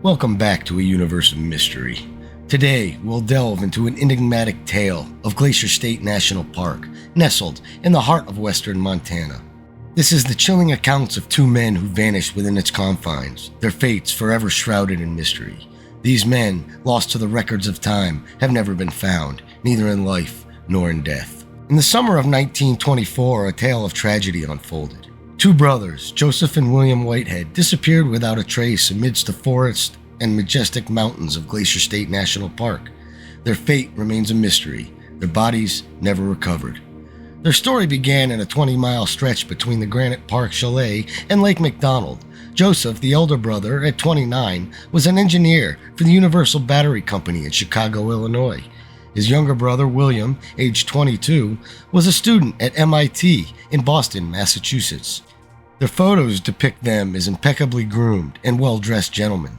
Welcome back to a universe of mystery. Today, we'll delve into an enigmatic tale of Glacier State National Park, nestled in the heart of western Montana. This is the chilling accounts of two men who vanished within its confines, their fates forever shrouded in mystery. These men, lost to the records of time, have never been found, neither in life nor in death. In the summer of 1924, a tale of tragedy unfolded. Two brothers, Joseph and William Whitehead, disappeared without a trace amidst the forest and majestic mountains of Glacier State National Park. Their fate remains a mystery, their bodies never recovered. Their story began in a 20-mile stretch between the Granite Park Chalet and Lake McDonald. Joseph, the elder brother, at 29, was an engineer for the Universal Battery Company in Chicago, Illinois. His younger brother, William, aged 22, was a student at MIT in Boston, Massachusetts. Their photos depict them as impeccably groomed and well-dressed gentlemen.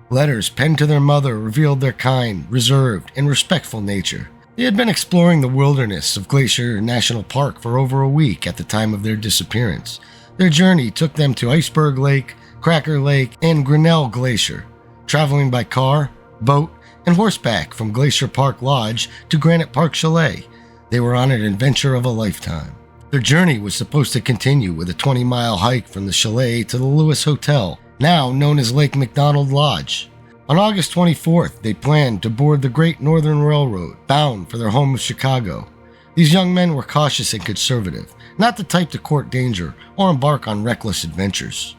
Letters penned to their mother revealed their kind, reserved, and respectful nature. They had been exploring the wilderness of Glacier National Park for over a week at the time of their disappearance. Their journey took them to Iceberg Lake, Cracker Lake, and Grinnell Glacier, traveling by car, boat, and horseback from Glacier Park Lodge to Granite Park Chalet. They were on an adventure of a lifetime. Their journey was supposed to continue with a 20-mile hike from the chalet to the Lewis Hotel, now known as Lake McDonald Lodge. On August 24th, they planned to board the Great Northern Railroad, bound for their home of Chicago. These young men were cautious and conservative, not the type to court danger or embark on reckless adventures.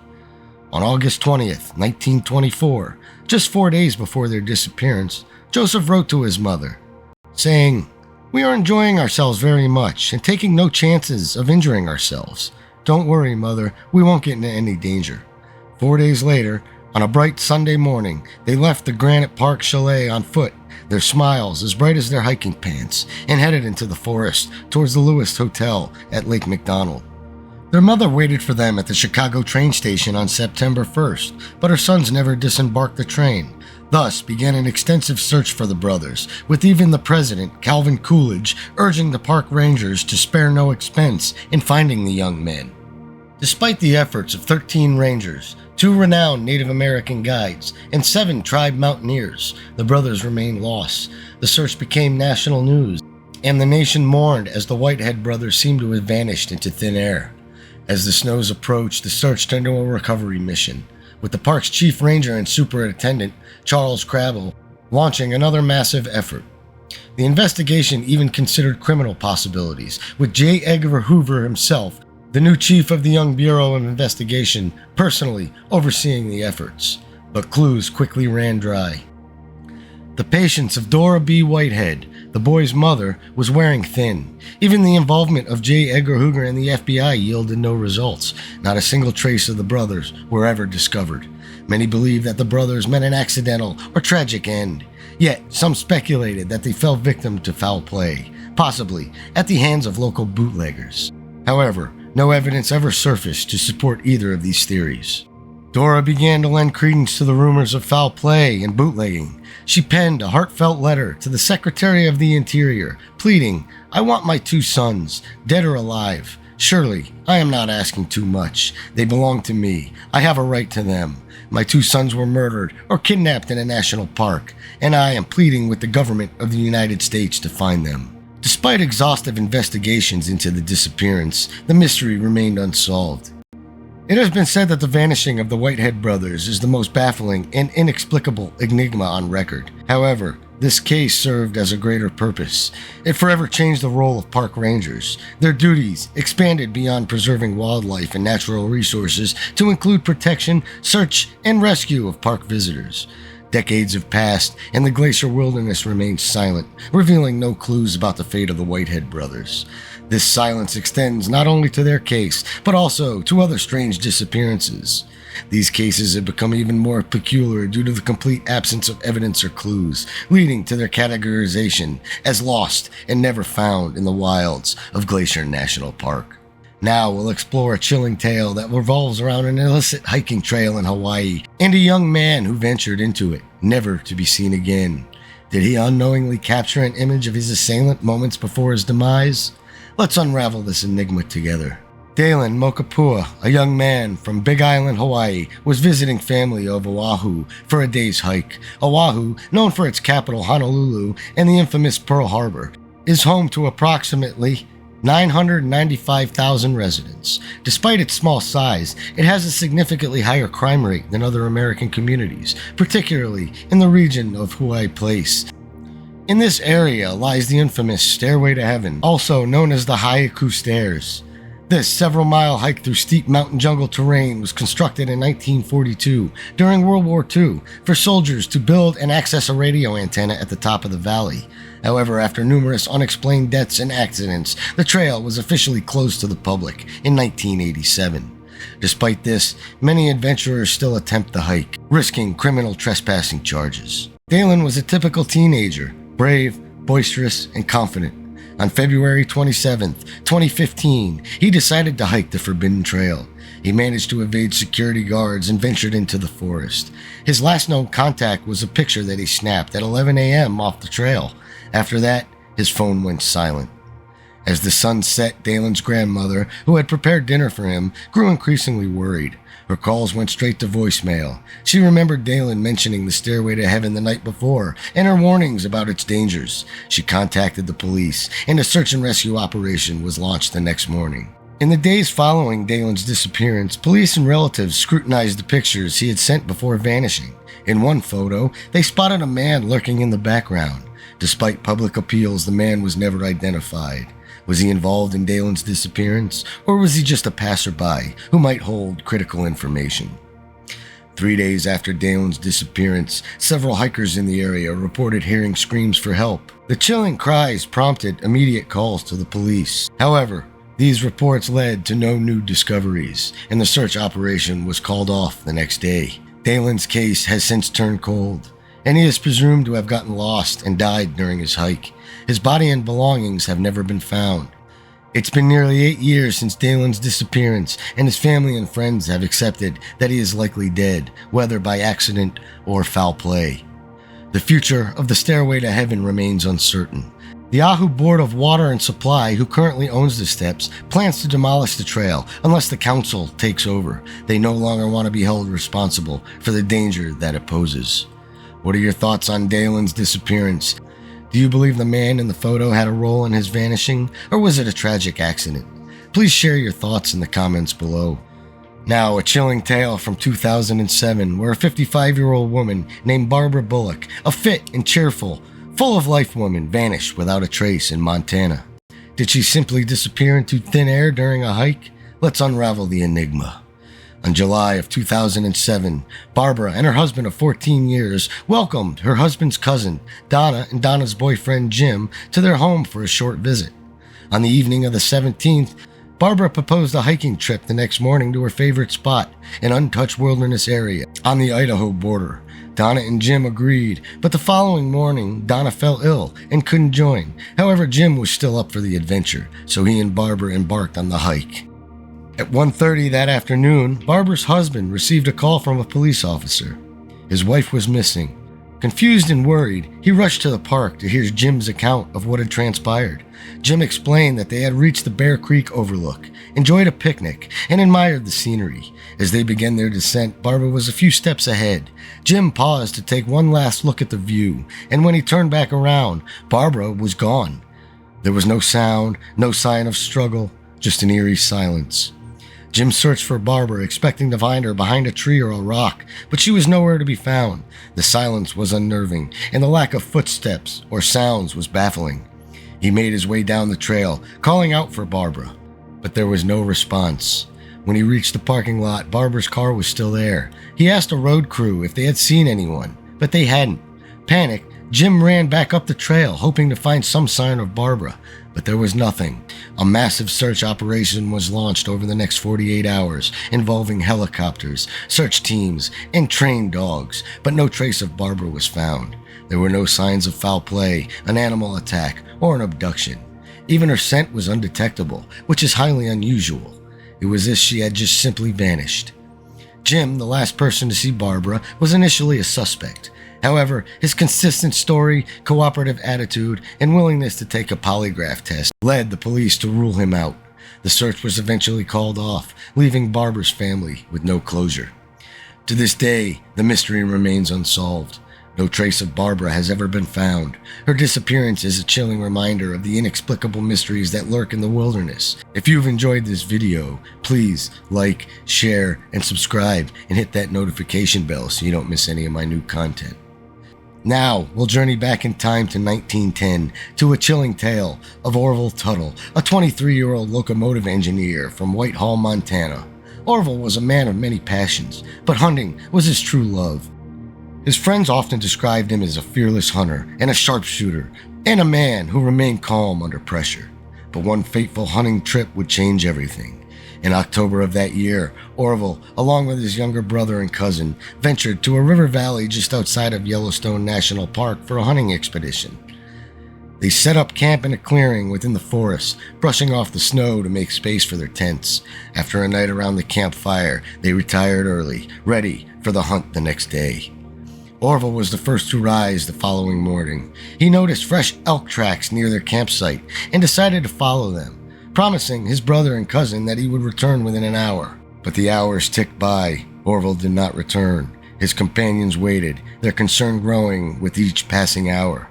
On August 20th, 1924, just 4 days before their disappearance, Joseph wrote to his mother, saying, "We are enjoying ourselves very much and taking no chances of injuring ourselves. Don't worry, Mother, we won't get into any danger." 4 days later, on a bright Sunday morning, they left the Granite Park Chalet on foot, their smiles as bright as their hiking pants, and headed into the forest towards the Lewis Hotel at Lake McDonald. Their mother waited for them at the Chicago train station on September 1st, but her sons never disembarked the train. Thus began an extensive search for the brothers, with even the president, Calvin Coolidge, urging the park rangers to spare no expense in finding the young men. Despite the efforts of 13 rangers, 2 renowned Native American guides, and 7 tribe mountaineers, the brothers remained lost. The search became national news, and the nation mourned as the Whitehead brothers seemed to have vanished into thin air. As the snows approached, the search turned into a recovery mission, with the park's chief ranger and superintendent, Charles Crabble, launching another massive effort. The investigation even considered criminal possibilities, with J. Edgar Hoover himself, the new chief of the Young Bureau of Investigation, personally overseeing the efforts. But clues quickly ran dry. The patience of Dora B. Whitehead, the boy's mother, was wearing thin. Even the involvement of J. Edgar Hoover and the FBI yielded no results. Not a single trace of the brothers were ever discovered. Many believed that the brothers met an accidental or tragic end. Yet, some speculated that they fell victim to foul play, possibly at the hands of local bootleggers. However, no evidence ever surfaced to support either of these theories. Dora began to lend credence to the rumors of foul play and bootlegging. She penned a heartfelt letter to the Secretary of the Interior, pleading, "I want my 2 sons, dead or alive. Surely, I am not asking too much. They belong to me. I have a right to them. My 2 sons were murdered or kidnapped in a national park, and I am pleading with the government of the United States to find them." Despite exhaustive investigations into the disappearance, the mystery remained unsolved. It has been said that the vanishing of the Whitehead brothers is the most baffling and inexplicable enigma on record. However, this case served as a greater purpose. It forever changed the role of park rangers. Their duties expanded beyond preserving wildlife and natural resources to include protection, search, and rescue of park visitors. Decades have passed, and the glacier wilderness remains silent, revealing no clues about the fate of the Whitehead brothers. This silence extends not only to their case, but also to other strange disappearances. These cases have become even more peculiar due to the complete absence of evidence or clues, leading to their categorization as lost and never found in the wilds of Glacier National Park. Now we'll explore a chilling tale that revolves around an illicit hiking trail in Hawaii and a young man who ventured into it, never to be seen again. Did he unknowingly capture an image of his assailant moments before his demise? Let's unravel this enigma together. Dalen Mokapua, a young man from Big Island, Hawaii, was visiting family of Oahu for a day's hike. Oahu, known for its capital Honolulu and the infamous Pearl Harbor, is home to approximately 995,000 residents. Despite its small size, it has a significantly higher crime rate than other American communities, particularly in the region of Hawaii Place. In this area lies the infamous Stairway to Heaven, also known as the Haiku Stairs. This several-mile hike through steep mountain jungle terrain was constructed in 1942 during World War II for soldiers to build and access a radio antenna at the top of the valley. However, after numerous unexplained deaths and accidents, the trail was officially closed to the public in 1987. Despite this, many adventurers still attempt the hike, risking criminal trespassing charges. Dalen was a typical teenager, brave, boisterous, and confident. On February 27, 2015, he decided to hike the Forbidden Trail. He managed to evade security guards and ventured into the forest. His last known contact was a picture that he snapped at 11 a.m. off the trail. After that, his phone went silent. As the sun set, Dalen's grandmother, who had prepared dinner for him, grew increasingly worried. Her calls went straight to voicemail. She remembered Dalen mentioning the Stairway to Heaven the night before and her warnings about its dangers. She contacted the police, and a search and rescue operation was launched the next morning. In the days following Dalen's disappearance, police and relatives scrutinized the pictures he had sent before vanishing. In one photo, they spotted a man lurking in the background. Despite public appeals, the man was never identified. Was he involved in Dalen's disappearance, or was he just a passerby who might hold critical information? 3 days after Dalen's disappearance, several hikers in the area reported hearing screams for help. The chilling cries prompted immediate calls to the police. However, these reports led to no new discoveries, and the search operation was called off the next day. Dalen's case has since turned cold, and he is presumed to have gotten lost and died during his hike. His body and belongings have never been found. It's been nearly 8 years since Dalen's disappearance, and his family and friends have accepted that he is likely dead, whether by accident or foul play. The future of the Stairway to Heaven remains uncertain. The Oahu Board of Water and Supply, who currently owns the steps, plans to demolish the trail unless the council takes over. They no longer want to be held responsible for the danger that it poses. What are your thoughts on Dalen's disappearance? Do you believe the man in the photo had a role in his vanishing, or was it a tragic accident? Please share your thoughts in the comments below. Now, a chilling tale from 2007 where a 55-year-old woman named Barbara Bullock, a fit and cheerful, full-of-life woman, vanished without a trace in Montana. Did she simply disappear into thin air during a hike? Let's unravel the enigma. In July of 2007, Barbara and her husband of 14 years welcomed her husband's cousin, Donna, and Donna's boyfriend, Jim, to their home for a short visit. On the evening of the 17th, Barbara proposed a hiking trip the next morning to her favorite spot, an untouched wilderness area on the Idaho border. Donna and Jim agreed, but the following morning, Donna fell ill and couldn't join. However, Jim was still up for the adventure, so he and Barbara embarked on the hike. At 1:30 that afternoon, Barbara's husband received a call from a police officer. His wife was missing. Confused and worried, he rushed to the park to hear Jim's account of what had transpired. Jim explained that they had reached the Bear Creek overlook, enjoyed a picnic, and admired the scenery. As they began their descent, Barbara was a few steps ahead. Jim paused to take one last look at the view, and when he turned back around, Barbara was gone. There was no sound, no sign of struggle, just an eerie silence. Jim searched for Barbara, expecting to find her behind a tree or a rock, but she was nowhere to be found. The silence was unnerving, and the lack of footsteps or sounds was baffling. He made his way down the trail, calling out for Barbara, but there was no response. When he reached the parking lot, Barbara's car was still there. He asked a road crew if they had seen anyone, but they hadn't. Panicked, Jim ran back up the trail, hoping to find some sign of Barbara, but there was nothing. A massive search operation was launched over the next 48 hours, involving helicopters, search teams, and trained dogs, but no trace of Barbara was found. There were no signs of foul play, an animal attack, or an abduction. Even her scent was undetectable, which is highly unusual. It was as if she had just simply vanished. Jim, the last person to see Barbara, was initially a suspect. However, his consistent story, cooperative attitude, and willingness to take a polygraph test led the police to rule him out. The search was eventually called off, leaving Barbara's family with no closure. To this day, the mystery remains unsolved. No trace of Barbara has ever been found. Her disappearance is a chilling reminder of the inexplicable mysteries that lurk in the wilderness. If you've enjoyed this video, please like, share, and subscribe, and hit that notification bell so you don't miss any of my new content. Now, we'll journey back in time to 1910 to a chilling tale of Orville Tuttle, a 23-year-old locomotive engineer from Whitehall, Montana. Orville was a man of many passions, but hunting was his true love. His friends often described him as a fearless hunter and a sharpshooter, and a man who remained calm under pressure. But one fateful hunting trip would change everything. In October of that year, Orville, along with his younger brother and cousin, ventured to a river valley just outside of Yellowstone National Park for a hunting expedition. They set up camp in a clearing within the forest, brushing off the snow to make space for their tents. After a night around the campfire, they retired early, ready for the hunt the next day. Orville was the first to rise the following morning. He noticed fresh elk tracks near their campsite and decided to follow them, promising his brother and cousin that he would return within an hour. But the hours ticked by. Orville did not return. His companions waited, their concern growing with each passing hour.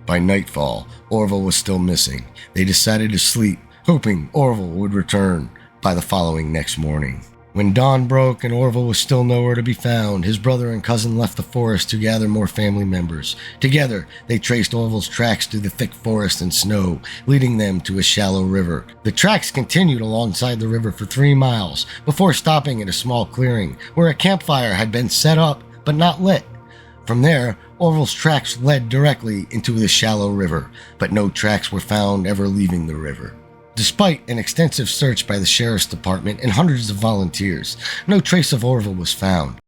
By nightfall, Orville was still missing. They decided to sleep, hoping Orville would return by the following next morning. When dawn broke and Orville was still nowhere to be found, his brother and cousin left the forest to gather more family members. Together, they traced Orville's tracks through the thick forest and snow, leading them to a shallow river. The tracks continued alongside the river for 3 miles before stopping at a small clearing where a campfire had been set up but not lit. From there, Orville's tracks led directly into the shallow river, but no tracks were found ever leaving the river. Despite an extensive search by the sheriff's department and hundreds of volunteers, no trace of Orville was found.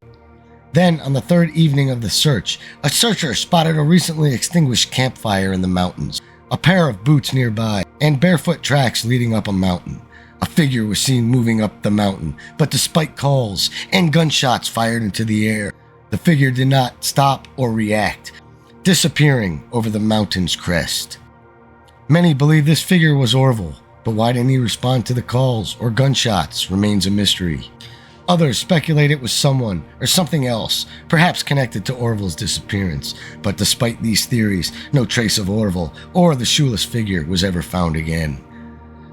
Then, on the third evening of the search, a searcher spotted a recently extinguished campfire in the mountains, a pair of boots nearby, and barefoot tracks leading up a mountain. A figure was seen moving up the mountain, but despite calls and gunshots fired into the air, the figure did not stop or react, disappearing over the mountain's crest. Many believe this figure was Orville, but why didn't he respond to the calls or gunshots remains a mystery. Others speculate it was someone or something else, perhaps connected to Orville's disappearance, but despite these theories, no trace of Orville or the shoeless figure was ever found again.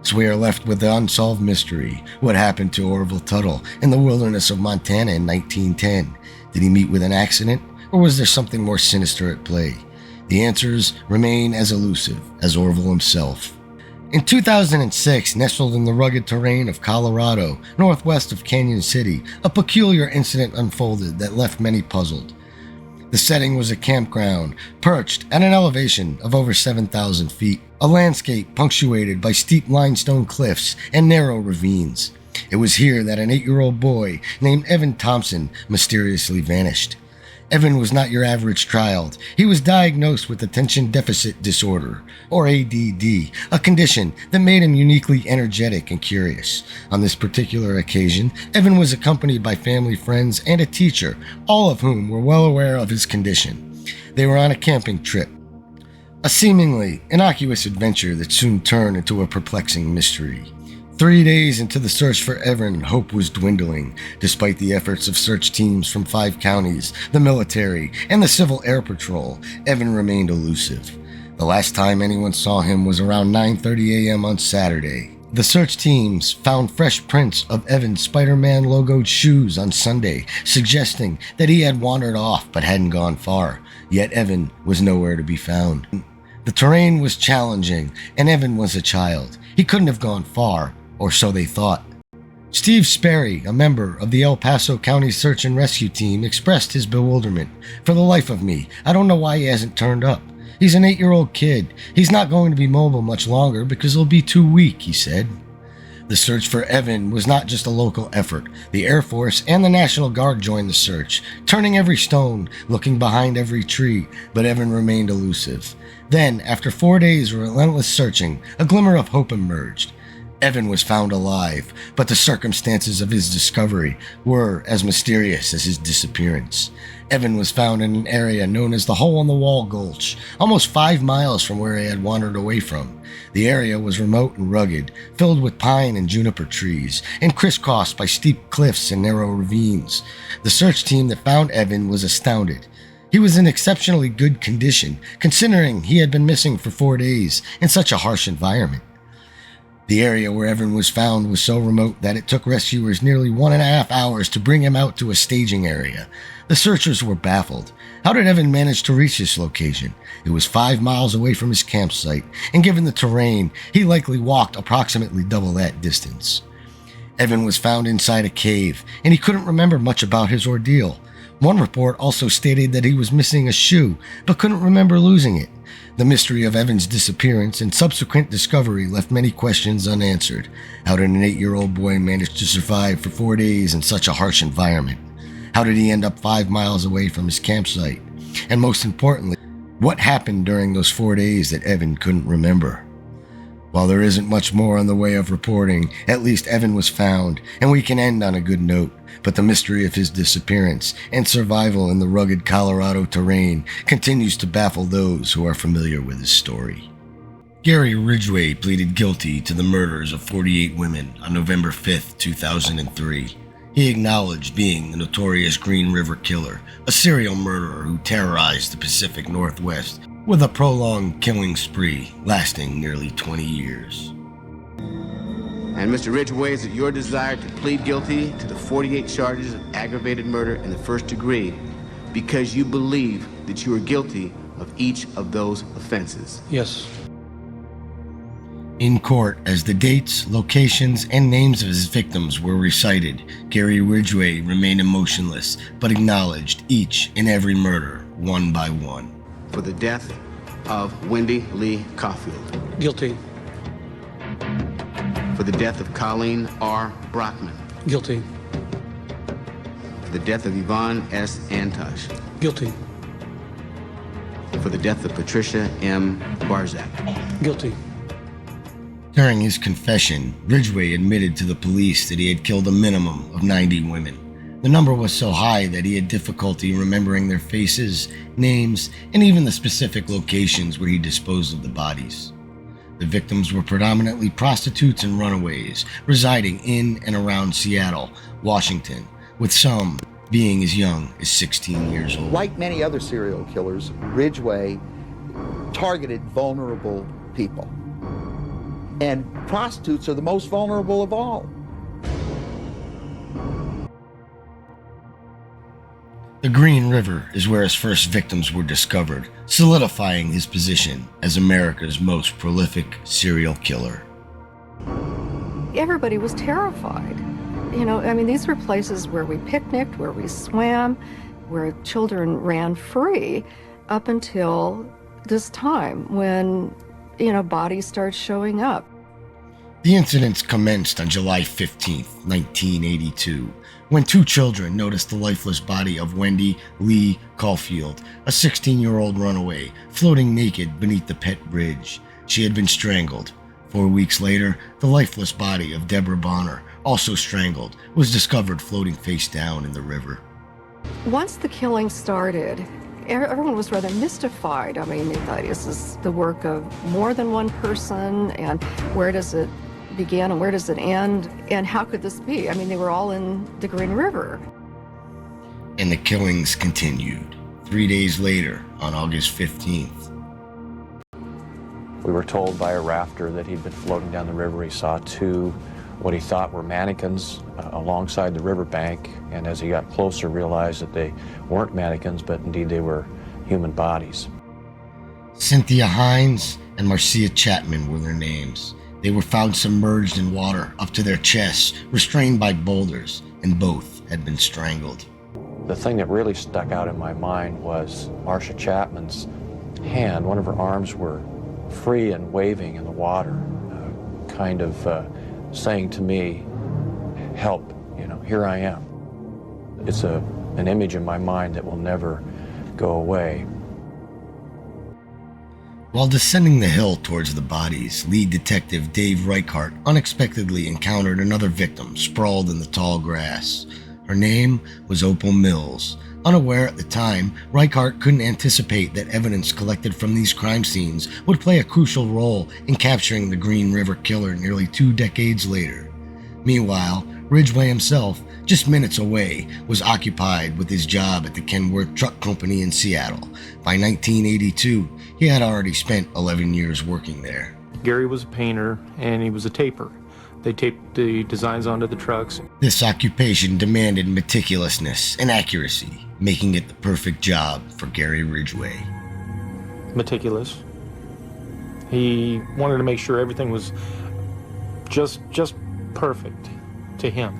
So we are left with the unsolved mystery. What happened to Orville Tuttle in the wilderness of Montana in 1910? Did he meet with an accident, or was there something more sinister at play? The answers remain as elusive as Orville himself. In 2006, nestled in the rugged terrain of Colorado, northwest of Canyon City, a peculiar incident unfolded that left many puzzled. The setting was a campground, perched at an elevation of over 7,000 feet, a landscape punctuated by steep limestone cliffs and narrow ravines. It was here that an 8-year-old boy named Evan Thompson mysteriously vanished. Evan was not your average child. He was diagnosed with attention deficit disorder, or ADD, a condition that made him uniquely energetic and curious. On this particular occasion, Evan was accompanied by family, friends, and a teacher, all of whom were well aware of his condition. They were on a camping trip, a seemingly innocuous adventure that soon turned into a perplexing mystery. 3 days into the search for Evan, hope was dwindling. Despite the efforts of search teams from 5 counties, the military, and the Civil Air Patrol, Evan remained elusive. The last time anyone saw him was around 9:30 a.m. on Saturday. The search teams found fresh prints of Evan's Spider-Man logoed shoes on Sunday, suggesting that he had wandered off but hadn't gone far. Yet Evan was nowhere to be found. The terrain was challenging, and Evan was a child. He couldn't have gone far, or so they thought. Steve Sperry, a member of the El Paso County Search and Rescue Team, expressed his bewilderment. "For the life of me, I don't know why he hasn't turned up. He's an 8-year-old kid. He's not going to be mobile much longer because he'll be too weak," he said. The search for Evan was not just a local effort. The Air Force and the National Guard joined the search, turning every stone, looking behind every tree, but Evan remained elusive. Then, after 4 days of relentless searching, a glimmer of hope emerged. Evan was found alive, but the circumstances of his discovery were as mysterious as his disappearance. Evan was found in an area known as the Hole-in-the-Wall Gulch, almost 5 miles from where he had wandered away from. The area was remote and rugged, filled with pine and juniper trees, and crisscrossed by steep cliffs and narrow ravines. The search team that found Evan was astounded. He was in exceptionally good condition, considering he had been missing for 4 days in such a harsh environment. The area where Evan was found was so remote that it took rescuers nearly 1.5 hours to bring him out to a staging area. The searchers were baffled. How did Evan manage to reach this location? It was 5 miles away from his campsite, and given the terrain, he likely walked approximately double that distance. Evan was found inside a cave, and he couldn't remember much about his ordeal. One report also stated that he was missing a shoe, but couldn't remember losing it. The mystery of Evan's disappearance and subsequent discovery left many questions unanswered. How did an 8-year-old boy manage to survive for 4 days in such a harsh environment? How did he end up 5 miles away from his campsite? And most importantly, what happened during those 4 days that Evan couldn't remember? While there isn't much more in the way of reporting, at least Evan was found, and we can end on a good note. But the mystery of his disappearance and survival in the rugged Colorado terrain continues to baffle those who are familiar with his story. Gary Ridgway pleaded guilty to the murders of 48 women on November 5, 2003. He acknowledged being the notorious Green River Killer, a serial murderer who terrorized the Pacific Northwest with a prolonged killing spree lasting nearly 20 years. And Mr. Ridgway, is it your desire to plead guilty to the 48 charges of aggravated murder in the first degree because you believe that you are guilty of each of those offenses? Yes. In court, as the dates, locations, and names of his victims were recited, Gary Ridgway remained emotionless, but acknowledged each and every murder, one by one. For the death of Wendy Lee Caulfield. Guilty. For the death of Colleen R. Brockman. Guilty. For the death of Yvonne S. Antosh. Guilty. For the death of Patricia M. Barzak. Guilty. During his confession, Ridgway admitted to the police that he had killed a minimum of 90 women. The number was so high that he had difficulty remembering their faces, names, and even the specific locations where he disposed of the bodies. The victims were predominantly prostitutes and runaways, residing in and around Seattle, Washington, with some being as young as 16 years old. Like many other serial killers, Ridgway targeted vulnerable people. And prostitutes are the most vulnerable of all. The Green River is where his first victims were discovered, solidifying his position as America's most prolific serial killer. Everybody was terrified. You know, I mean, these were places where we picnicked, where we swam, where children ran free up until this time when, bodies started showing up. The incidents commenced on July 15, 1982, when 2 children noticed the lifeless body of Wendy Lee Caulfield, a 16-year-old runaway, floating naked beneath the Pet Bridge. She had been strangled. 4 weeks later, the lifeless body of Deborah Bonner, also strangled, was discovered floating face down in the river. Once the killing started, everyone was rather mystified. I mean, they thought, is this the work of more than one person? And where does it begin and where does it end? And how could this be? I mean, they were all in the Green River. And the killings continued. 3 days later, on August 15th. We were told by a rafter that he'd been floating down the river. He saw 2, what he thought were mannequins alongside the riverbank, and as he got closer, realized that they weren't mannequins, but indeed they were human bodies. Cynthia Hines and Marcia Chapman were their names. They were found submerged in water up to their chests, restrained by boulders, and both had been strangled. The thing that really stuck out in my mind was Marcia Chapman's hand. One of her arms were free and waving in the water, kind of saying to me, help, here I am. It's an image in my mind that will never go away. While descending the hill towards the bodies, lead detective Dave Reichart unexpectedly encountered another victim sprawled in the tall grass. Her name was Opal Mills. Unaware at the time, Reichart couldn't anticipate that evidence collected from these crime scenes would play a crucial role in capturing the Green River Killer nearly 2 decades later. Meanwhile, Ridgway himself, just minutes away, was occupied with his job at the Kenworth Truck Company in Seattle. By 1982, he had already spent 11 years working there. Gary was a painter and he was a taper. They taped the designs onto the trucks. This occupation demanded meticulousness and accuracy, making it the perfect job for Gary Ridgway. Meticulous. He wanted to make sure everything was just perfect to him.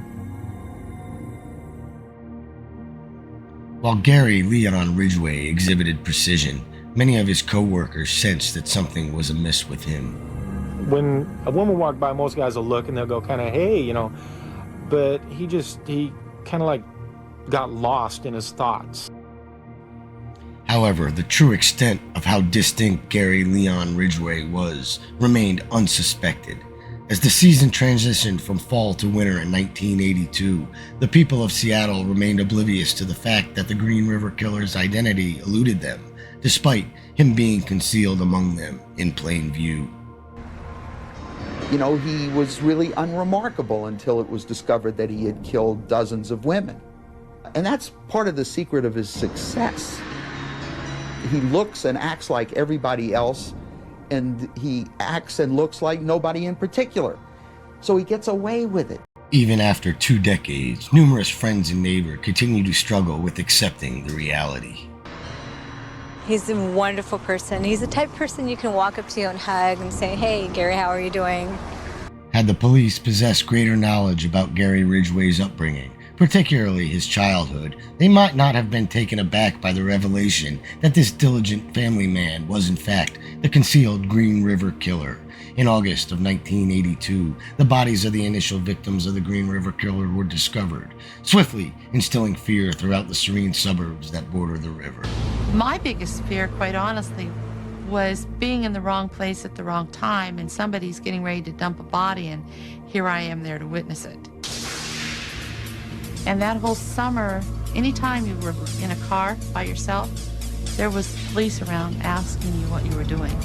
While Gary Leon Ridgway exhibited precision, many of his co-workers sensed that something was amiss with him. When a woman walked by, most guys will look and they'll go kind of, hey, you know, but he kind of like got lost in his thoughts. However, the true extent of how distinct Gary Leon Ridgway was remained unsuspected. As the season transitioned from fall to winter in 1982, the people of Seattle remained oblivious to the fact that the Green River Killer's identity eluded them, despite him being concealed among them in plain view. You know, he was really unremarkable until it was discovered that he had killed dozens of women. And that's part of the secret of his success. He looks and acts like everybody else, and he acts and looks like nobody in particular. So he gets away with it. Even after 2 decades, numerous friends and neighbors continue to struggle with accepting the reality. He's a wonderful person. He's the type of person you can walk up to and hug and say, hey, Gary, how are you doing? Had the police possessed greater knowledge about Gary Ridgway's upbringing, particularly his childhood, they might not have been taken aback by the revelation that this diligent family man was in fact the concealed Green River Killer. In August of 1982, the bodies of the initial victims of the Green River Killer were discovered, swiftly instilling fear throughout the serene suburbs that border the river. My biggest fear, quite honestly, was being in the wrong place at the wrong time and somebody's getting ready to dump a body and here I am there to witness it. And that whole summer, anytime you were in a car by yourself, there was police around asking you what you were doing.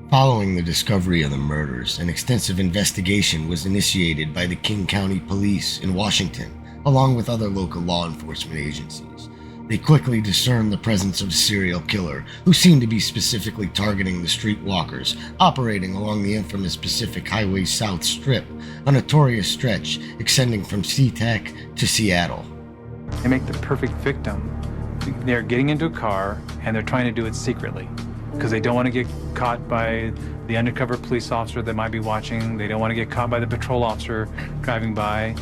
Following the discovery of the murders, an extensive investigation was initiated by the King County Police in Washington, along with other local law enforcement agencies. They quickly discerned the presence of a serial killer who seemed to be specifically targeting the streetwalkers operating along the infamous Pacific Highway South Strip, a notorious stretch extending from SeaTac to Seattle. They make the perfect victim. They're getting into a car and they're trying to do it secretly because they don't want to get caught by the undercover police officer that might be watching. They don't want to get caught by the patrol officer driving by.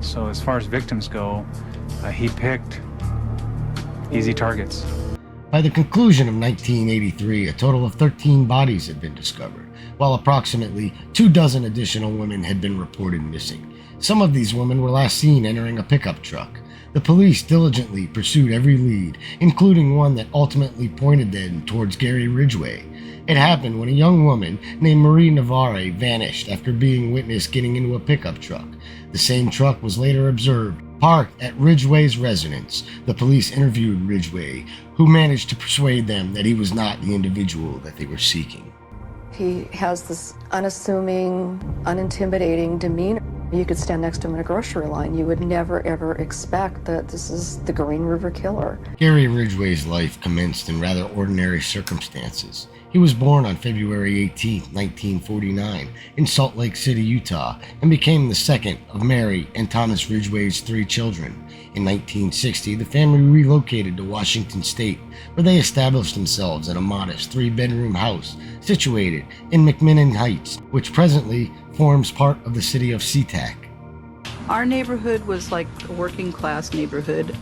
So as far as victims go, he picked easy targets. By the conclusion of 1983, a total of 13 bodies had been discovered, while approximately 24 additional women had been reported missing. Some of these women were last seen entering a pickup truck. The police diligently pursued every lead, including one that ultimately pointed them towards Gary Ridgway. It happened when a young woman named Marie Navarre vanished after being witnessed getting into a pickup truck. The same truck was later observed parked at Ridgway's residence. The police interviewed Ridgway, who managed to persuade them that he was not the individual that they were seeking. He has this unassuming, unintimidating demeanor. You could stand next to him in a grocery line. You would never, ever expect that this is the Green River Killer. Gary Ridgway's life commenced in rather ordinary circumstances. He was born on February 18, 1949, in Salt Lake City, Utah, and became the second of Mary and Thomas Ridgway's 3 children. In 1960, the family relocated to Washington State, where they established themselves in a modest 3-bedroom house situated in McMinnon Heights, which presently forms part of the city of SeaTac. Our neighborhood was like a working class neighborhood.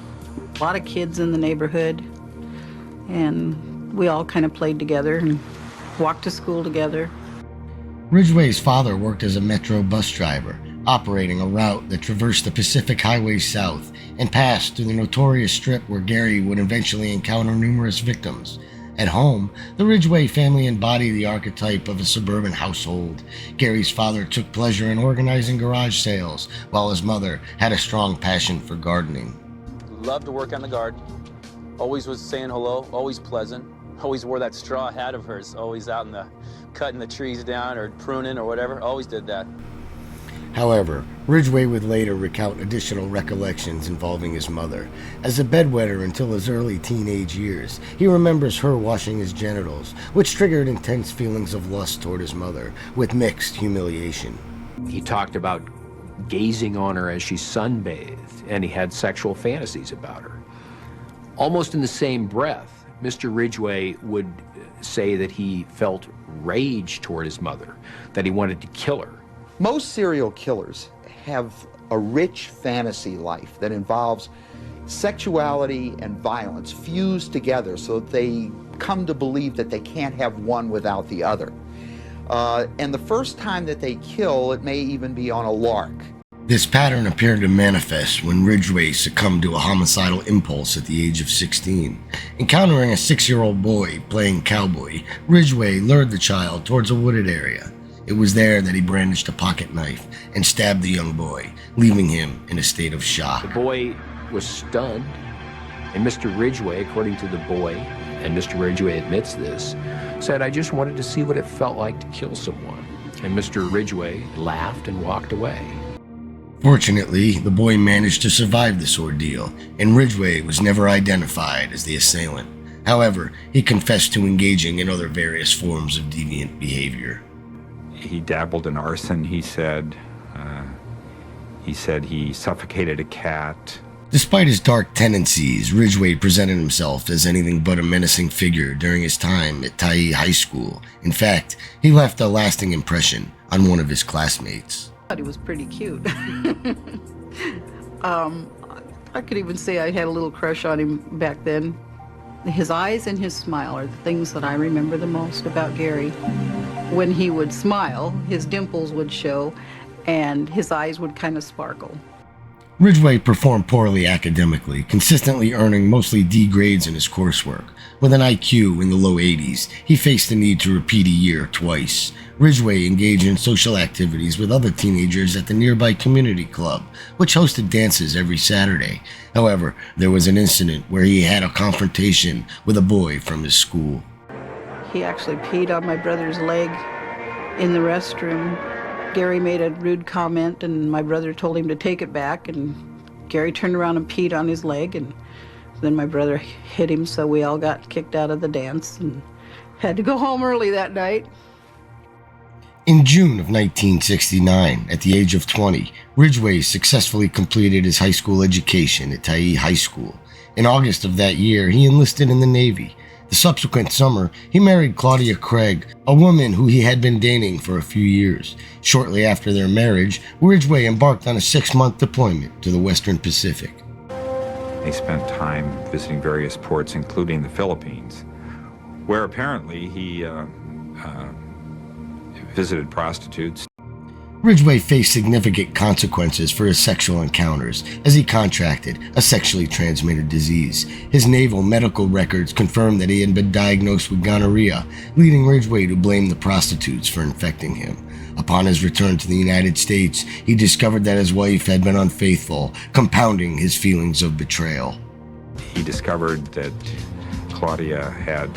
A lot of kids in the neighborhood, and we all kind of played together and walked to school together. Ridgway's father worked as a Metro bus driver, operating a route that traversed the Pacific Highway South and passed through the notorious strip where Gary would eventually encounter numerous victims. At home, the Ridgway family embodied the archetype of a suburban household. Gary's father took pleasure in organizing garage sales, while his mother had a strong passion for gardening. Loved to work on the garden. Always was saying hello, always pleasant. Always wore that straw hat of hers, always out in the cutting the trees down or pruning or whatever. Always did that. However, Ridgway would later recount additional recollections involving his mother. As a bedwetter until his early teenage years, he remembers her washing his genitals, which triggered intense feelings of lust toward his mother, with mixed humiliation. He talked about gazing on her as she sunbathed, and he had sexual fantasies about her. Almost in the same breath, Mr. Ridgway would say that he felt rage toward his mother, that he wanted to kill her. Most serial killers have a rich fantasy life that involves sexuality and violence fused together so that they come to believe that they can't have one without the other. And the first time that they kill, it may even be on a lark. This pattern appeared to manifest when Ridgway succumbed to a homicidal impulse at the age of 16. Encountering a 6-year-old boy playing cowboy, Ridgway lured the child towards a wooded area. It was there that he brandished a pocket knife and stabbed the young boy, leaving him in a state of shock. The boy was stunned, and Mr. Ridgway, according to the boy, and Mr. Ridgway admits this, said, "I just wanted to see what it felt like to kill someone." And Mr. Ridgway laughed and walked away. Fortunately, the boy managed to survive this ordeal, and Ridgway was never identified as the assailant. However, he confessed to engaging in other various forms of deviant behavior. He dabbled in arson, he said. He suffocated a cat. Despite his dark tendencies, Ridgway presented himself as anything but a menacing figure during his time at Tyee High School. In fact, he left a lasting impression on one of his classmates. I thought he was pretty cute. I could even say I had a little crush on him back then. His eyes and his smile are the things that I remember the most about Gary. When he would smile, his dimples would show, and his eyes would kind of sparkle. Ridgway performed poorly academically, consistently earning mostly D grades in his coursework. With an IQ in the low 80s, he faced the need to repeat a year twice. Ridgway engaged in social activities with other teenagers at the nearby community club, which hosted dances every Saturday. However, there was an incident where he had a confrontation with a boy from his school. He actually peed on my brother's leg in the restroom. Gary made a rude comment, and my brother told him to take it back, and Gary turned around and peed on his leg, and then my brother hit him, so we all got kicked out of the dance and had to go home early that night. In June of 1969, at the age of 20, Ridgway successfully completed his high school education at Tyee High School. In August of that year, he enlisted in the Navy. The subsequent summer, he married Claudia Craig, a woman who he had been dating for a few years. Shortly after their marriage, Ridgway embarked on a 6-month deployment to the Western Pacific. They spent time visiting various ports, including the Philippines, where apparently he visited prostitutes. Ridgway faced significant consequences for his sexual encounters as he contracted a sexually transmitted disease. His naval medical records confirmed that he had been diagnosed with gonorrhea, leading Ridgway to blame the prostitutes for infecting him. Upon his return to the United States, he discovered that his wife had been unfaithful, compounding his feelings of betrayal. He discovered that Claudia had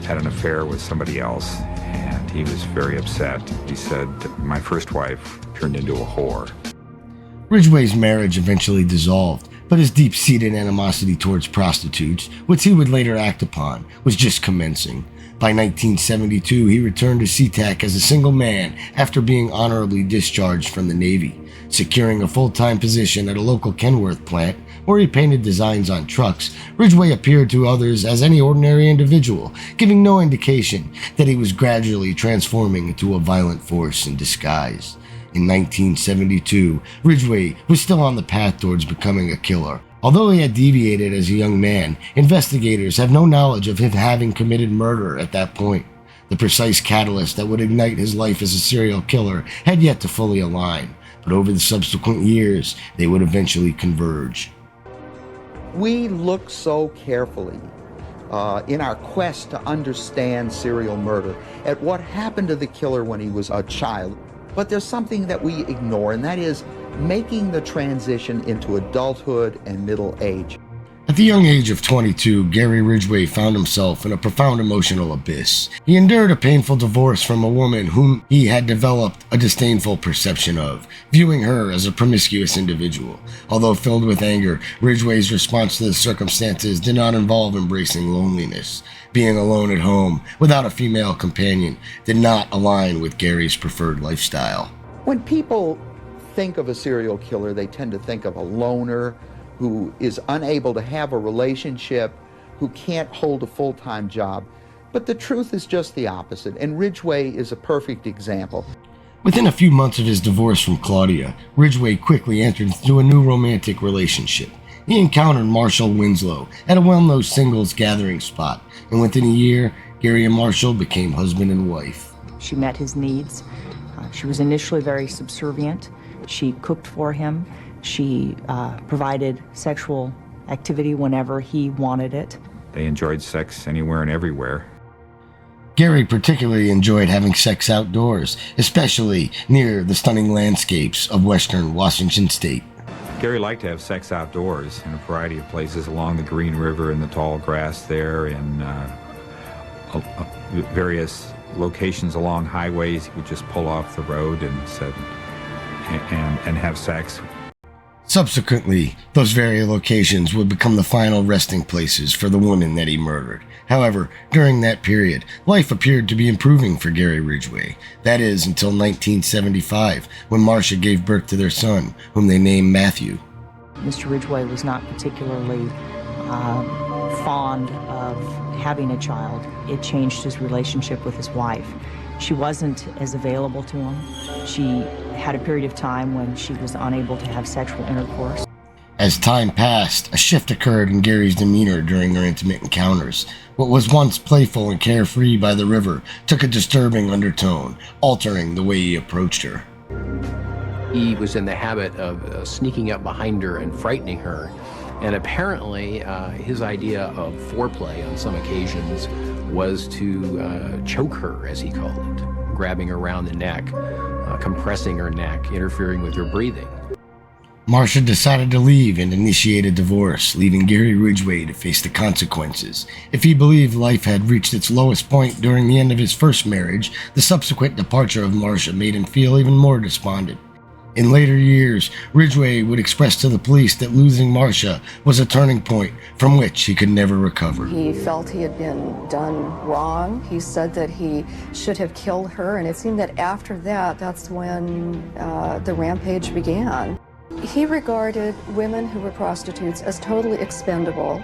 an affair with somebody else, and he was very upset. He said, "My first wife turned into a whore." Ridgway's marriage eventually dissolved, but his deep-seated animosity towards prostitutes, which he would later act upon, was just commencing. By 1972, he returned to SeaTac as a single man after being honorably discharged from the Navy. Securing a full-time position at a local Kenworth plant, where he painted designs on trucks, Ridgway appeared to others as any ordinary individual, giving no indication that he was gradually transforming into a violent force in disguise. In 1972, Ridgway was still on the path towards becoming a killer. Although he had deviated as a young man, investigators have no knowledge of him having committed murder at that point. The precise catalyst that would ignite his life as a serial killer had yet to fully align, but over the subsequent years, they would eventually converge. We look so carefully in our quest to understand serial murder at what happened to the killer when he was a child. But there's something that we ignore, and that is making the transition into adulthood and middle age. At the young age of 22, Gary Ridgway found himself in a profound emotional abyss. He endured a painful divorce from a woman whom he had developed a disdainful perception of, viewing her as a promiscuous individual. Although filled with anger, Ridgway's response to the circumstances did not involve embracing loneliness. Being alone at home, without a female companion, did not align with Gary's preferred lifestyle. When people think of a serial killer, they tend to think of a loner who is unable to have a relationship, who can't hold a full-time job. But the truth is just the opposite, and Ridgway is a perfect example. Within a few months of his divorce from Claudia, Ridgway quickly entered into a new romantic relationship. He encountered Marshall Winslow at a well-known singles gathering spot, and within a year, Gary and Marshall became husband and wife. She met his needs. She was initially very subservient. She cooked for him. She provided sexual activity whenever he wanted it. They enjoyed sex anywhere and everywhere. Gary particularly enjoyed having sex outdoors, especially near the stunning landscapes of western Washington state. Gary liked to have sex outdoors in a variety of places along the Green River and the tall grass there, in various locations along highways. He would just pull off the road and have sex. Subsequently, those very locations would become the final resting places for the woman that he murdered. However, during that period, life appeared to be improving for Gary Ridgway. That is, until 1975, when Marcia gave birth to their son, whom they named Matthew. Mr. Ridgway was not particularly fond of having a child. It changed his relationship with his wife. She wasn't as available to him. She had a period of time when she was unable to have sexual intercourse. As time passed, a shift occurred in Gary's demeanor during their intimate encounters. What was once playful and carefree by the river took a disturbing undertone, altering the way he approached her. He was in the habit of sneaking up behind her and frightening her. And apparently, his idea of foreplay on some occasions was to choke her, as he called it, grabbing her around the neck, compressing her neck, interfering with her breathing. Marcia decided to leave and initiate a divorce, leaving Gary Ridgway to face the consequences. If he believed life had reached its lowest point during the end of his first marriage, the subsequent departure of Marcia made him feel even more despondent. In later years, Ridgway would express to the police that losing Marcia was a turning point from which he could never recover. He felt he had been done wrong. He said that he should have killed her, and it seemed that after that, that's when the rampage began. He regarded women who were prostitutes as totally expendable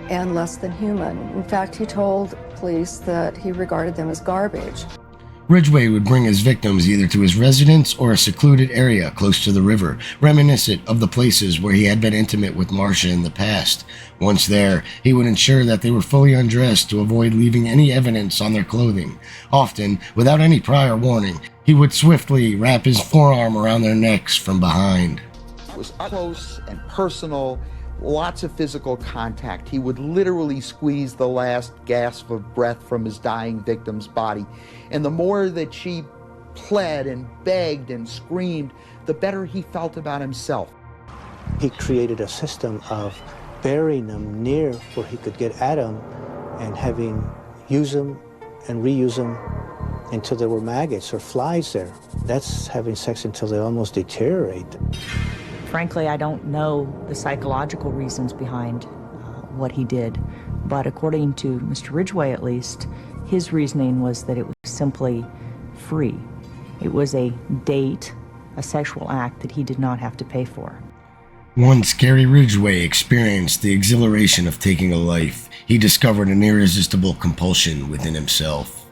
and less than human. In fact, he told police that he regarded them as garbage. Ridgway would bring his victims either to his residence or a secluded area close to the river, reminiscent of the places where he had been intimate with Marcia in the past. Once there, he would ensure that they were fully undressed to avoid leaving any evidence on their clothing. Often, without any prior warning, he would swiftly wrap his forearm around their necks from behind. It was up close and personal, lots of physical contact. He would literally squeeze the last gasp of breath from his dying victim's body. And the more that she pled and begged and screamed, the better he felt about himself. He created a system of burying them near where he could get at them and use them and reuse them until there were maggots or flies there. That's having sex until they almost deteriorate. Frankly, I don't know the psychological reasons behind what he did, but according to Mr. Ridgway at least, his reasoning was that it was simply free. It was a date, a sexual act that he did not have to pay for. Once Gary Ridgway experienced the exhilaration of taking a life, he discovered an irresistible compulsion within himself.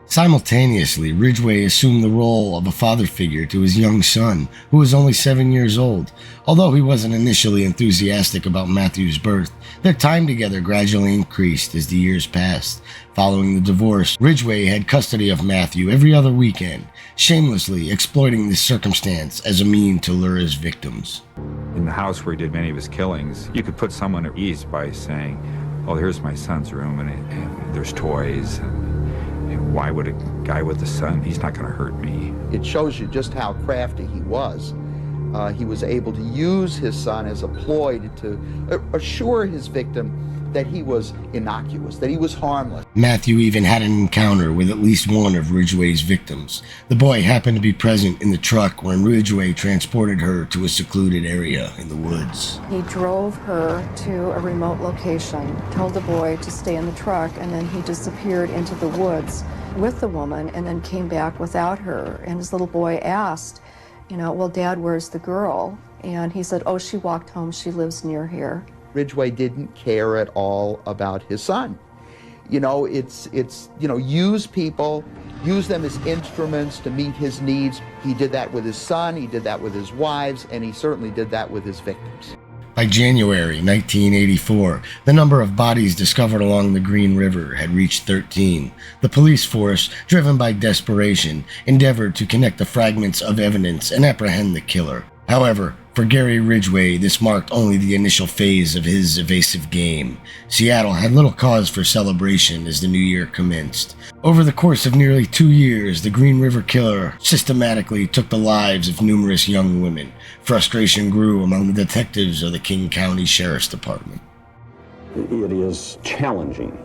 Simultaneously, Ridgway assumed the role of a father figure to his young son, who was only 7 years old. Although he wasn't initially enthusiastic about Matthew's birth, their time together gradually increased as the years passed. Following the divorce, Ridgway had custody of Matthew every other weekend, shamelessly exploiting this circumstance as a mean to lure his victims. In the house where he did many of his killings, you could put someone at ease by saying, oh, here's my son's room, and there's toys, and why would a guy with a son, he's not going to hurt me. It shows you just how crafty he was. He was able to use his son as a ploy to assure his victim that he was innocuous, that he was harmless. Matthew even had an encounter with at least one of Ridgway's victims. The boy happened to be present in the truck when Ridgway transported her to a secluded area in the woods. He drove her to a remote location, told the boy to stay in the truck, and then he disappeared into the woods with the woman and then came back without her. And his little boy asked, well, Dad, where's the girl? And he said, oh, she walked home. She lives near here. Ridgway didn't care at all about his son. Use people, use them as instruments to meet his needs. He did that with his son, he did that with his wives, and he certainly did that with his victims. By January 1984, the number of bodies discovered along the Green River had reached 13. The police force, driven by desperation, endeavored to connect the fragments of evidence and apprehend the killer. However, for Gary Ridgway, this marked only the initial phase of his evasive game. Seattle had little cause for celebration as the new year commenced. Over the course of nearly 2 years, the Green River Killer systematically took the lives of numerous young women. Frustration grew among the detectives of the King County Sheriff's Department. It is challenging.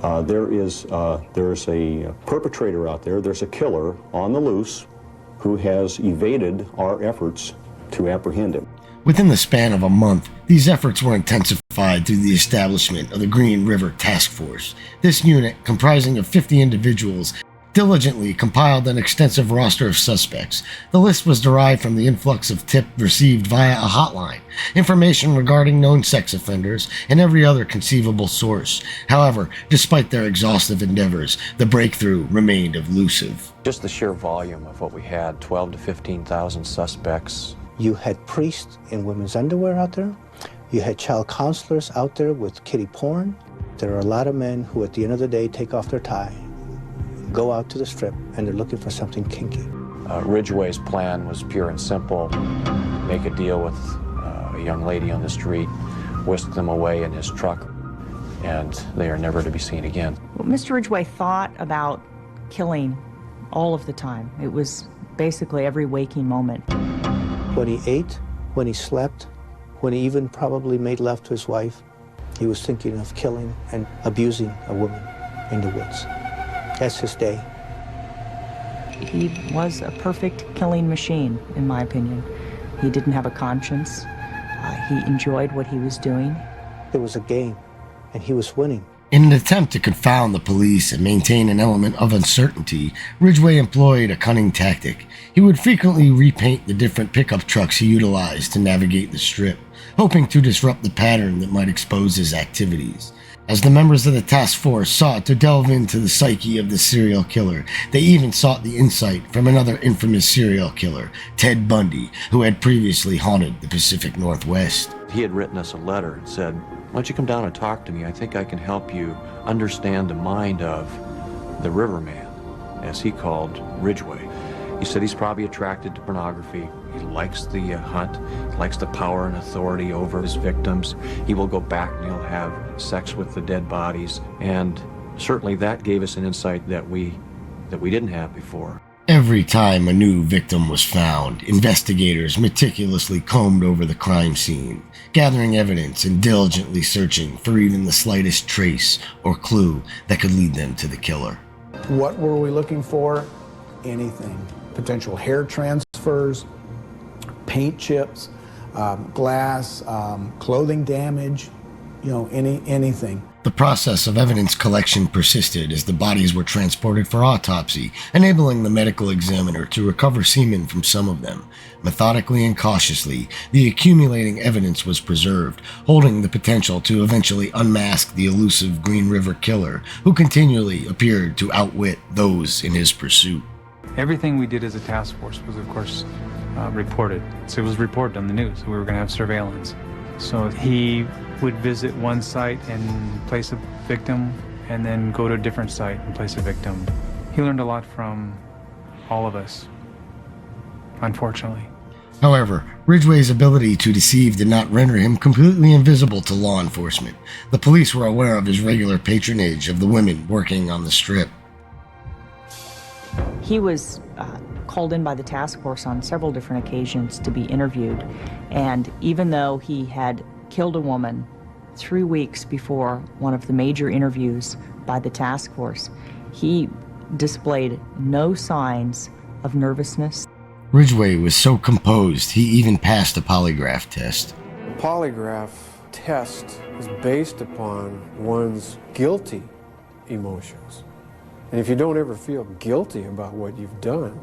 There's a perpetrator out there, there's a killer on the loose who has evaded our efforts to apprehend him. Within the span of a month, these efforts were intensified through the establishment of the Green River Task Force. This unit, comprising of 50 individuals, diligently compiled an extensive roster of suspects. The list was derived from the influx of tips received via a hotline, information regarding known sex offenders, and every other conceivable source. However, despite their exhaustive endeavors, the breakthrough remained elusive. Just the sheer volume of what we had, 12 to 15,000 suspects. You had priests in women's underwear out there. You had child counselors out there with kiddie porn. There are a lot of men who at the end of the day take off their tie, go out to the strip, and they're looking for something kinky. Ridgway's plan was pure and simple. Make a deal with a young lady on the street, whisk them away in his truck, and they are never to be seen again. Well, Mr. Ridgway thought about killing all of the time. It was basically every waking moment. When he ate, when he slept, when he even probably made love to his wife, he was thinking of killing and abusing a woman in the woods. That's his day. He was a perfect killing machine, in my opinion. He didn't have a conscience. He enjoyed what he was doing. It was a game, and he was winning. In an attempt to confound the police and maintain an element of uncertainty, Ridgway employed a cunning tactic. He would frequently repaint the different pickup trucks he utilized to navigate the strip, hoping to disrupt the pattern that might expose his activities. As the members of the task force sought to delve into the psyche of the serial killer, they even sought the insight from another infamous serial killer, Ted Bundy, who had previously haunted the Pacific Northwest. He had written us a letter and said, why don't you come down and talk to me? I think I can help you understand the mind of the riverman, as he called Ridgway. He said he's probably attracted to pornography. He likes the hunt, he likes the power and authority over his victims. He will go back and he'll have sex with the dead bodies. And certainly that gave us an insight that we didn't have before. Every time a new victim was found, investigators meticulously combed over the crime scene, gathering evidence and diligently searching for even the slightest trace or clue that could lead them to the killer. What were we looking for? Anything. Potential hair transfers, paint chips, glass, clothing damage, anything. The process of evidence collection persisted as the bodies were transported for autopsy, enabling the medical examiner to recover semen from some of them. Methodically and cautiously, the accumulating evidence was preserved, holding the potential to eventually unmask the elusive Green River Killer, who continually appeared to outwit those in his pursuit. Everything we did as a task force was, of course, reported. So it was reported on the news. We were going to have surveillance. So he would visit one site and place a victim, and then go to a different site and place a victim. He learned a lot from all of us, unfortunately. However, Ridgway's ability to deceive did not render him completely invisible to law enforcement. The police were aware of his regular patronage of the women working on the strip. He was called in by the task force on several different occasions to be interviewed, and even though he had killed a woman 3 weeks before one of the major interviews by the task force, he displayed no signs of nervousness. Ridgway was so composed, he even passed a polygraph test. The polygraph test is based upon one's guilty emotions. And if you don't ever feel guilty about what you've done,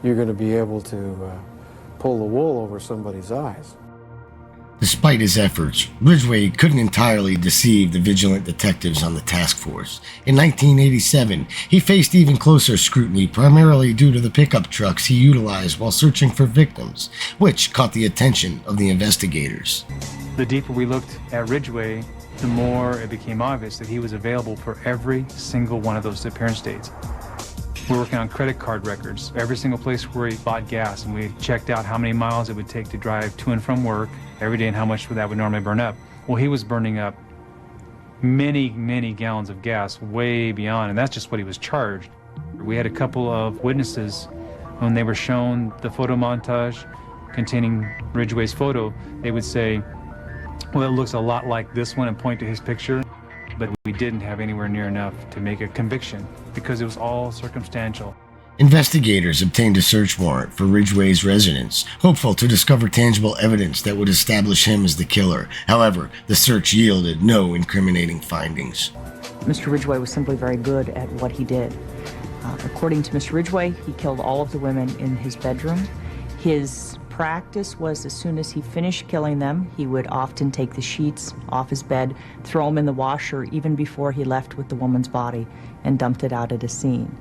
you're going to be able to pull the wool over somebody's eyes. Despite his efforts, Ridgway couldn't entirely deceive the vigilant detectives on the task force. In 1987, he faced even closer scrutiny, primarily due to the pickup trucks he utilized while searching for victims, which caught the attention of the investigators. The deeper we looked at Ridgway, the more it became obvious that he was available for every single one of those disappearance dates. We're working on credit card records, every single place where he bought gas, and we checked out how many miles it would take to drive to and from work every day and how much that would normally burn up. Well, he was burning up many, many gallons of gas, way beyond, and that's just what he was charged. We had a couple of witnesses when they were shown the photo montage containing Ridgway's photo, they would say, well, it looks a lot like this one, and point to his picture. But we didn't have anywhere near enough to make a conviction because it was all circumstantial. Investigators obtained a search warrant for Ridgway's residence, hopeful to discover tangible evidence that would establish him as the killer. However, the search yielded no incriminating findings. Mr. Ridgway was simply very good at what he did. According to Mr. Ridgway, he killed all of the women in his bedroom. His practice was as soon as he finished killing them, he would often take the sheets off his bed, throw them in the washer even before he left with the woman's body, and dumped it out at a scene.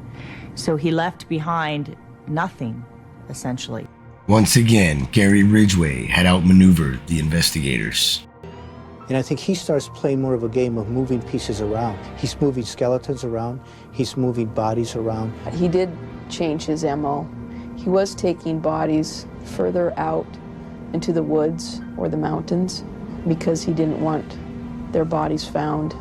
So he left behind nothing, essentially. Once again, Gary Ridgway had outmaneuvered the investigators. And I think he starts playing more of a game of moving pieces around. He's moving skeletons around, he's moving bodies around. He did change his MO. He was taking bodies further out into the woods or the mountains because he didn't want their bodies found.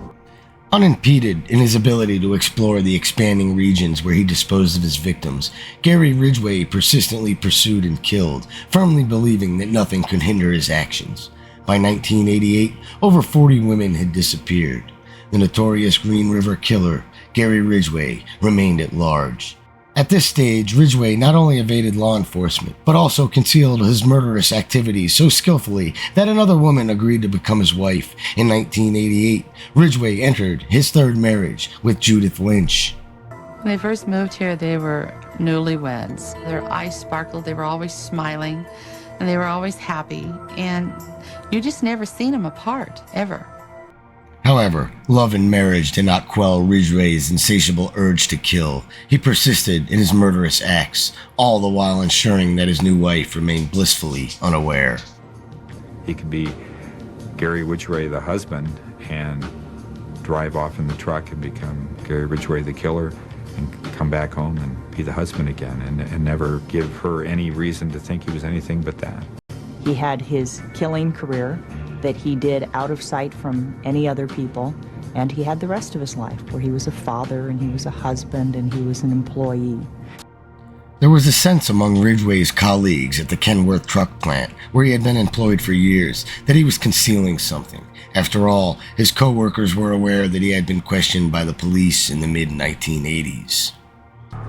Unimpeded in his ability to explore the expanding regions where he disposed of his victims, Gary Ridgway persistently pursued and killed, firmly believing that nothing could hinder his actions. By 1988, over 40 women had disappeared. The notorious Green River Killer, Gary Ridgway, remained at large. At this stage, Ridgway not only evaded law enforcement, but also concealed his murderous activities so skillfully that another woman agreed to become his wife. In 1988, Ridgway entered his third marriage with Judith Lynch. When they first moved here, they were newlyweds. Their eyes sparkled, they were always smiling, and they were always happy, and you just never seen them apart, ever. However, love and marriage did not quell Ridgway's insatiable urge to kill. He persisted in his murderous acts, all the while ensuring that his new wife remained blissfully unaware. He could be Gary Ridgway, the husband, and drive off in the truck and become Gary Ridgway, the killer, and come back home and be the husband again, and never give her any reason to think he was anything but that. He had his killing career that he did out of sight from any other people, and he had the rest of his life where he was a father and he was a husband and he was an employee. There was a sense among Ridgway's colleagues at the Kenworth truck plant, where he had been employed for years, that he was concealing something. After all, his co-workers were aware that he had been questioned by the police in the mid-1980s.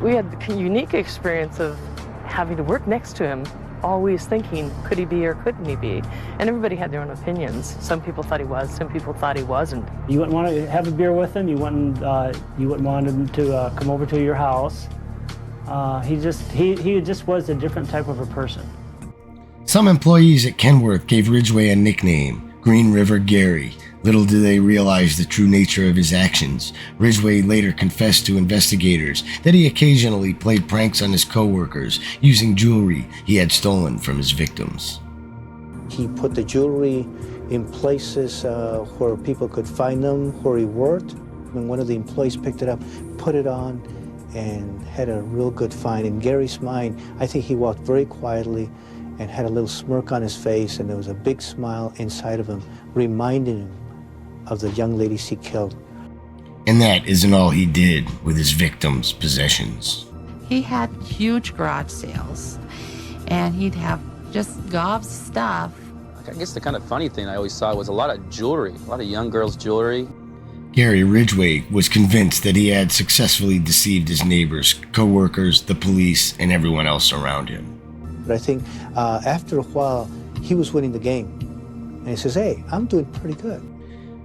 We had the unique experience of having to work next to him, always thinking, could he be or couldn't he be? And everybody had their own opinions. Some people thought he was, some people thought he wasn't. You wouldn't want to have a beer with him, you wouldn't want him to come over to your house. He just was a different type of a person. Some employees at Kenworth gave Ridgway a nickname, Green River Gary. Little did they realize the true nature of his actions. Ridgway later confessed to investigators that he occasionally played pranks on his co-workers using jewelry he had stolen from his victims. He put the jewelry in places where people could find them, where he worked. When one of the employees picked it up, put it on, and had a real good find. In Gary's mind, I think he walked very quietly and had a little smirk on his face, and there was a big smile inside of him, reminding him of the young ladies he killed. And that isn't all he did with his victims' possessions. He had huge garage sales, and he'd have just gobs of stuff. I guess the kind of funny thing I always saw was a lot of jewelry, a lot of young girls' jewelry. Gary Ridgway was convinced that he had successfully deceived his neighbors, co-workers, the police, and everyone else around him. But I think after a while, he was winning the game. And he says, hey, I'm doing pretty good.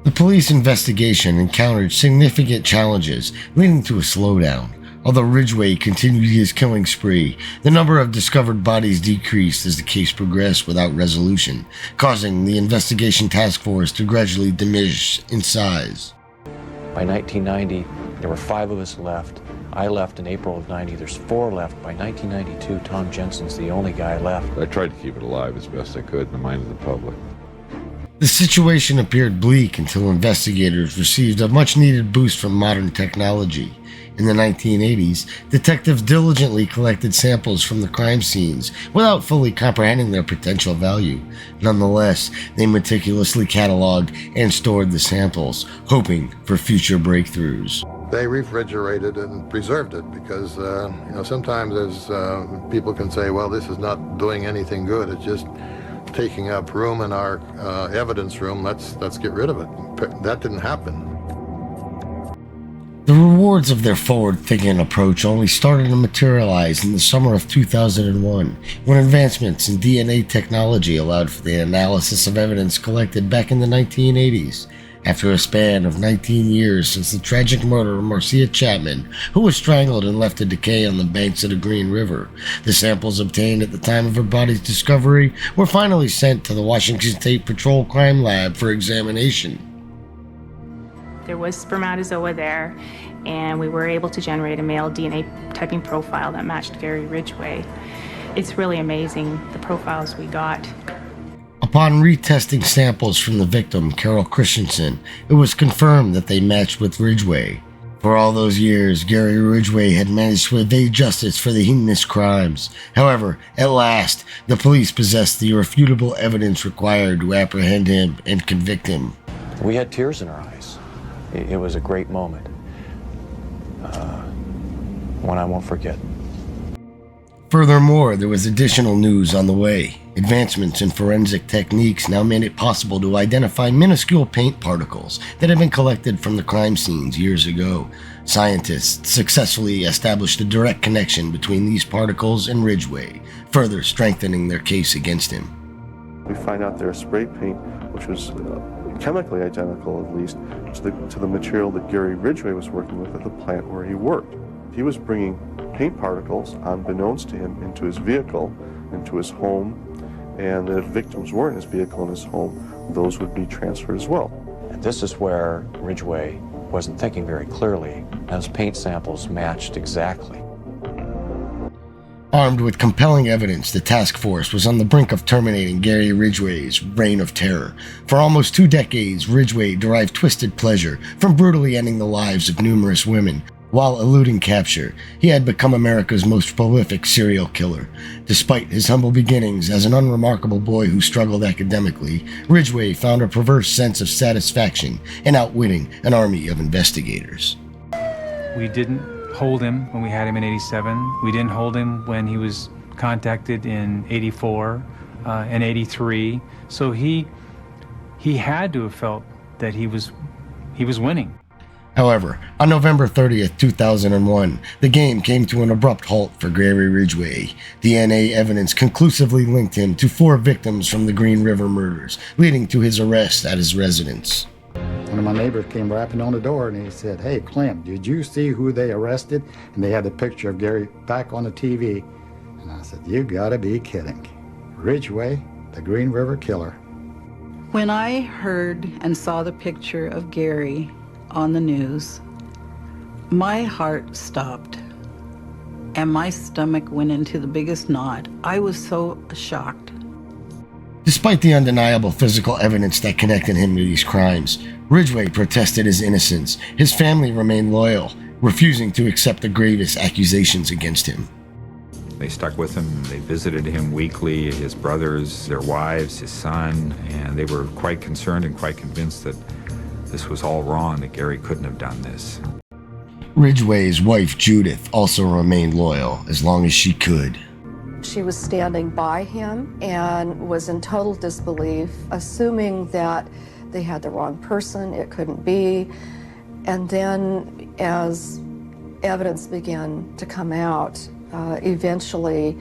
The police investigation encountered significant challenges, leading to a slowdown. Although Ridgway continued his killing spree, the number of discovered bodies decreased as the case progressed without resolution, causing the investigation task force to gradually diminish in size. By 1990, there were 5 of us left. I left in April of 90. There's 4 left. By 1992, Tom Jensen's the only guy left. I tried to keep it alive as best I could in the mind of the public. The situation appeared bleak until investigators received a much-needed boost from modern technology. In the 1980s, detectives diligently collected samples from the crime scenes without fully comprehending their potential value. Nonetheless, they meticulously cataloged and stored the samples, hoping for future breakthroughs. They refrigerated and preserved it because, sometimes as people can say, well, this is not doing anything good. It's just taking up room in our evidence room. Let's get rid of it. That didn't happen. The rewards of their forward-thinking approach only started to materialize in the summer of 2001, when advancements in DNA technology allowed for the analysis of evidence collected back in the 1980s. After a span of 19 years since the tragic murder of Marcia Chapman, who was strangled and left to decay on the banks of the Green River, the samples obtained at the time of her body's discovery were finally sent to the Washington State Patrol Crime Lab for examination. There was spermatozoa there, and we were able to generate a male DNA typing profile that matched Gary Ridgway. It's really amazing, the profiles we got. Upon retesting samples from the victim, Carol Christensen, it was confirmed that they matched with Ridgway. For all those years, Gary Ridgway had managed to evade justice for the heinous crimes. However, at last, the police possessed the irrefutable evidence required to apprehend him and convict him. We had tears in our eyes. It was a great moment. One I won't forget. Furthermore, there was additional news on the way. Advancements in forensic techniques now made it possible to identify minuscule paint particles that had been collected from the crime scenes years ago. Scientists successfully established a direct connection between these particles and Ridgway, further strengthening their case against him. We find out there's spray paint, which was chemically identical, at least, to the material that Gary Ridgway was working with at the plant where he worked. He was bringing paint particles, unbeknownst to him, into his vehicle, into his home, and if victims were in his vehicle in his home, those would be transferred as well. And this is where Ridgway wasn't thinking very clearly. Those paint samples matched exactly. Armed with compelling evidence, the task force was on the brink of terminating Gary Ridgway's reign of terror. For almost 2 decades, Ridgway derived twisted pleasure from brutally ending the lives of numerous women. While eluding capture, he had become America's most prolific serial killer. Despite his humble beginnings as an unremarkable boy who struggled academically, Ridgway found a perverse sense of satisfaction in outwitting an army of investigators. We didn't hold him when we had him in 87. We didn't hold him when he was contacted in 84 and 83. So he had to have felt that he was winning. However, on November 30th, 2001, the game came to an abrupt halt for Gary Ridgway. DNA evidence conclusively linked him to 4 victims from the Green River murders, leading to his arrest at his residence. One of my neighbors came rapping on the door and he said, "Hey, Clint, did you see who they arrested?" And they had the picture of Gary back on the TV. And I said, "You gotta be kidding. Ridgway, the Green River killer." When I heard and saw the picture of Gary on the news, my heart stopped and my stomach went into the biggest knot. I was so shocked. Despite the undeniable physical evidence that connected him to these crimes, Ridgway protested his innocence. His family remained loyal, refusing to accept the gravest accusations against him. They stuck with him. They visited him weekly, his brothers, their wives, his son, and they were quite concerned and quite convinced that this was all wrong, that Gary couldn't have done this. Ridgway's wife, Judith, also remained loyal as long as she could. She was standing by him and was in total disbelief, assuming that they had the wrong person, it couldn't be. And then as evidence began to come out, eventually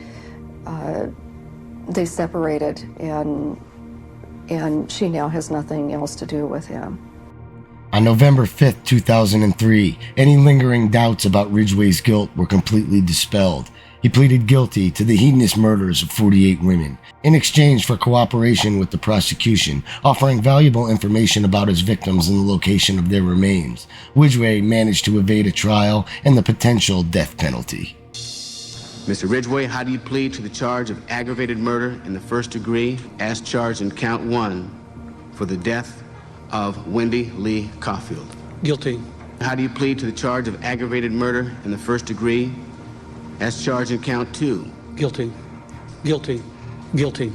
they separated, and she now has nothing else to do with him. On November 5th, 2003, any lingering doubts about Ridgway's guilt were completely dispelled. He pleaded guilty to the heinous murders of 48 women, in exchange for cooperation with the prosecution, offering valuable information about his victims and the location of their remains. Ridgway managed to evade a trial and the potential death penalty. Mr. Ridgway, how do you plead to the charge of aggravated murder in the first degree, as charged in count 1 for the death of Wendy Lee Caulfield? Guilty. How do you plead to the charge of aggravated murder in the first degree, as charged in count 2? Guilty. Guilty. Guilty.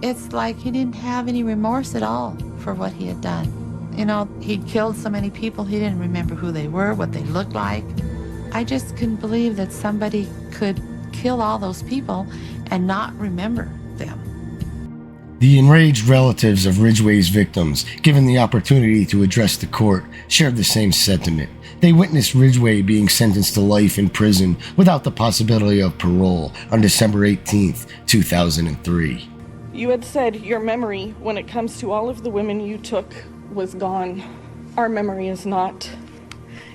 It's like he didn't have any remorse at all for what he had done. You know, he'd killed so many people, he didn't remember who they were, what they looked like. I just couldn't believe that somebody could kill all those people and not remember them. The enraged relatives of Ridgway's victims, given the opportunity to address the court, shared the same sentiment. They witnessed Ridgway being sentenced to life in prison without the possibility of parole on December 18th, 2003. You had said your memory, when it comes to all of the women you took, was gone. Our memory is not.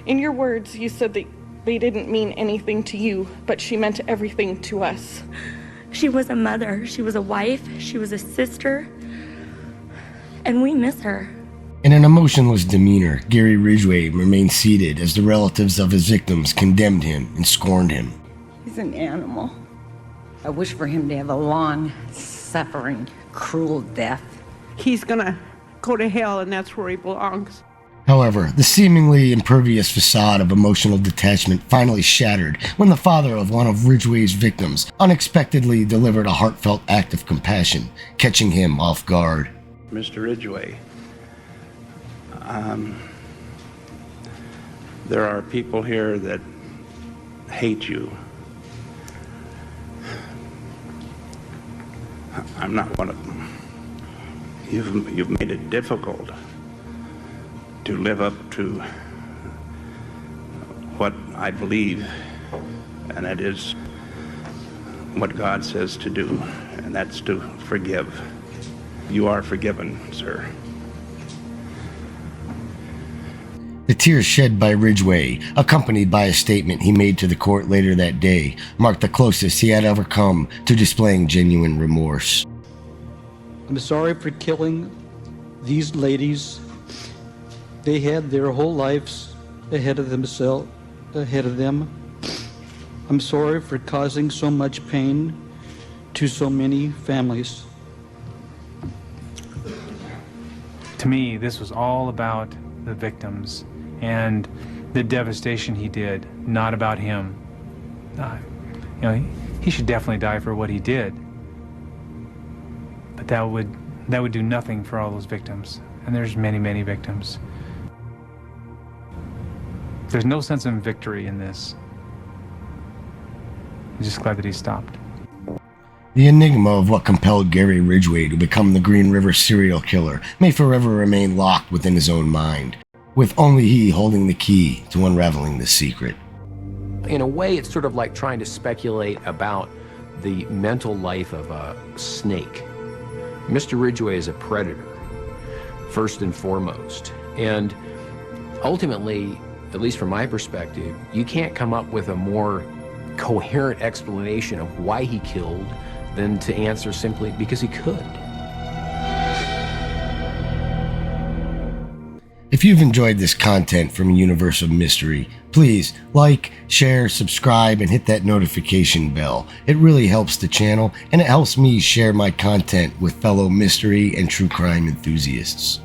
In your words, you said that they didn't mean anything to you, but she meant everything to us. She was a mother, she was a wife, she was a sister, and we miss her. In an emotionless demeanor, Gary Ridgway remained seated as the relatives of his victims condemned him and scorned him. He's an animal. I wish for him to have a long, suffering, cruel death. He's gonna go to hell, and that's where he belongs. However, the seemingly impervious facade of emotional detachment finally shattered when the father of one of Ridgway's victims unexpectedly delivered a heartfelt act of compassion, catching him off guard. Mr. Ridgway, there are people here that hate you. I'm not one of them. You've made it difficult to live up to what I believe, and that is what God says to do, and that's to forgive. You are forgiven, sir. The tears shed by Ridgway, accompanied by a statement he made to the court later that day, marked the closest he had ever come to displaying genuine remorse. I'm sorry for killing these ladies. They had their whole lives ahead of them. I'm sorry for causing so much pain to so many families. To me, this was all about the victims and the devastation he did, not about him. He should definitely die for what he did. But that would do nothing for all those victims. And there's many, many victims. There's no sense of victory in this. I'm just glad that he stopped. The enigma of what compelled Gary Ridgway to become the Green River serial killer may forever remain locked within his own mind, with only he holding the key to unraveling the secret. In a way, it's sort of like trying to speculate about the mental life of a snake. Mr. Ridgway is a predator, first and foremost. And ultimately, at least from my perspective, you can't come up with a more coherent explanation of why he killed than to answer simply because he could. If you've enjoyed this content from Universe of Mystery, please like, share, subscribe, and hit that notification bell. It really helps the channel, and it helps me share my content with fellow mystery and true crime enthusiasts.